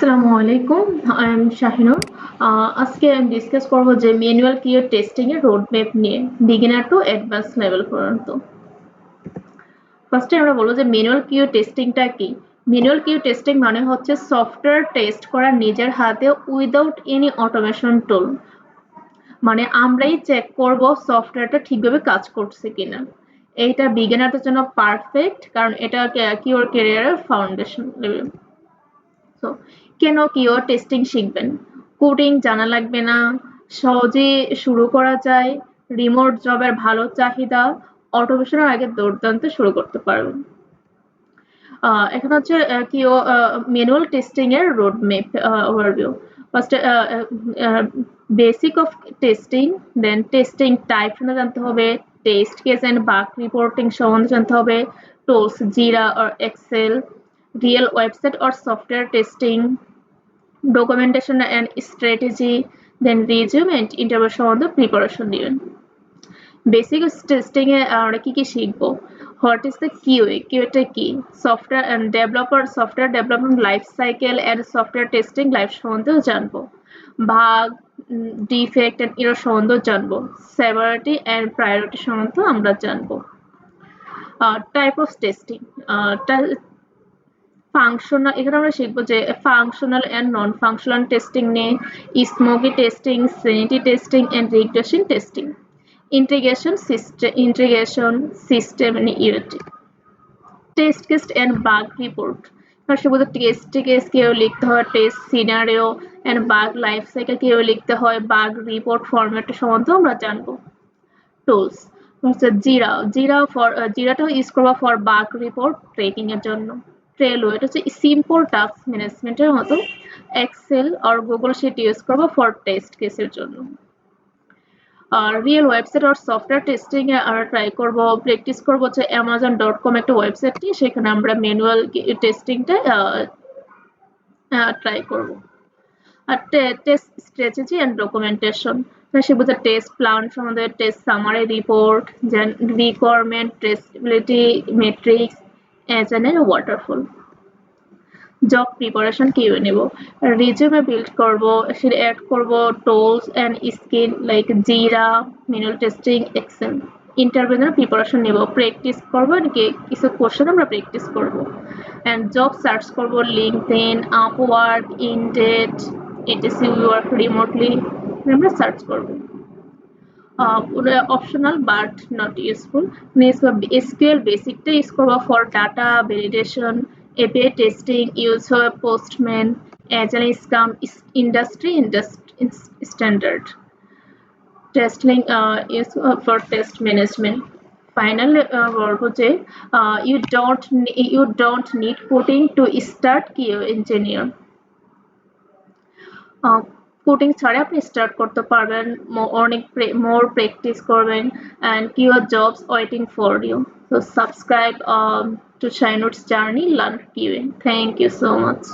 আসসালামু আলাইকুম। I am Shahinur. আজকে আমি ডিসকাস করব যে ম্যানুয়াল কিউ টেস্টিং এর রোড ম্যাপ নিয়ে বিগিনার টু অ্যাডভান্স লেভেল পর্যন্ত। ফার্স্টে আমরা বলবো যে ম্যানুয়াল কিউ টেস্টিংটা কি। ম্যানুয়াল কিউ টেস্টিং মানে হচ্ছে সফটওয়্যার টেস্ট করা নিজের হাতে উইদাউট এনি অটোমেশন টুল। মানে আমরাই চেক করব সফটওয়্যারটা ঠিকভাবে কাজ করছে কিনা। এইটা বিগিনারদের জন্য পারফেক্ট, কারণ এটা কিউর ক্যারিয়ারের ফাউন্ডেশন লেভেল। তো কেন কিওর টেস্টিং শিখবেন? কোডিং জানা লাগবে না, সহজে শুরু করা যায়, রিমোট জবের ভালো চাহিদা, অটোমেশনের আগে দুর্দান্ত শুরু করতে পারবেন। এখন হচ্ছে কিও ম্যানুয়াল টেস্টিং এর রোড ম্যাপ ওভারভিউ। ফার্স্টে basic of testing, then testing type সম্বন্ধে জানতে হবে, test case and bug reporting সম্বন্ধে জানতে হবে, tools Jira or Excel, real website or software testing, documentation and strategy, then resume and interview সম্বন্ধে preparation দিবেন। Basic testing এ আমরা কি কি শিখবো? What is the QA? কিউএটা কি? Software and developer, software development life cycle and software testing life সম্বন্ধেও জানবো। ভাগ, ডিফেক্ট এন্ড এরর সম্বন্ধেও জানবো। সেভারিটি এন্ড প্রায়োরিটি সম্বন্ধেও আমরা জানবো। টাইপ অফ টেস্টিং, ফাংশনাল, এখানে আমরা শিখবো যে functional and non functional testing নিয়ে, smoky testing, sanity testing and regression testing, integration system and unity, test case and bug report. শিখবো টেস্ট কেস কিভাবে লিখতে হয়, test scenario and bug life cycle কিভাবে লিখতে হয়, বাগ রিপোর্ট ফরম্যাট সম্বন্ধেও আমরা জানবো। টুলস হচ্ছে জিরাটা ইউজ করবো ফর বাগ রিপোর্ট ট্রেকিং এর জন্য। ট্রেলো, এটা হচ্ছে সিম্পল টাস্ক ম্যানেজমেন্টের মতো। এক্সেল আর গুগল শিট ইউজ করবো ফর টেস্ট কেসের জন্য। আর রিয়েল ওয়েবসাইট আর সফটওয়্যার টেস্টিং এ আমরা ট্রাই করব, প্র্যাকটিস করবো হচ্ছে amazon.com একটা ওয়েবসাইট নিয়ে, সেখানে আমরা ম্যানুয়াল টেস্টিংটা ট্রাই করব। আর টেস্ট স্ট্র্যাটেজি এন্ড ডকুমেন্টেশন, শিখবো যে টেস্ট প্ল্যান সম্বন্ধে, test summary report, requirement, testability metrics, agent waterfall. Job preparation কিভাবে নেব? রিজিউমে বিল্ড করব, সেটা অ্যাড করব tools and skill like Jira, manual testing, Excel. Interview জন্য প্রিপারেশন নেব, প্র্যাকটিস করবো, কিছু কোশ্চেন আমরা প্র্যাকটিস করব। এন্ড জব সার্চ করব LinkedIn, Upwork, Indeed, ATC, work remotely, আমরা সার্চ করব। Optional but not useful, SQL বেসিকটা ইউজ করবো for data validation, API testing use হবে Postman, agile scrum, industry standard, testing use for test management. Final বলবো যে you don't need coding to start QA engineer. Coding ছাড়া আপনি start করতে পারবেন, অনেক মোর প্র্যাকটিস করবেন, and your jobs waiting for you. So subscribe to Shahinur's journey, learn QA. Thank you so much.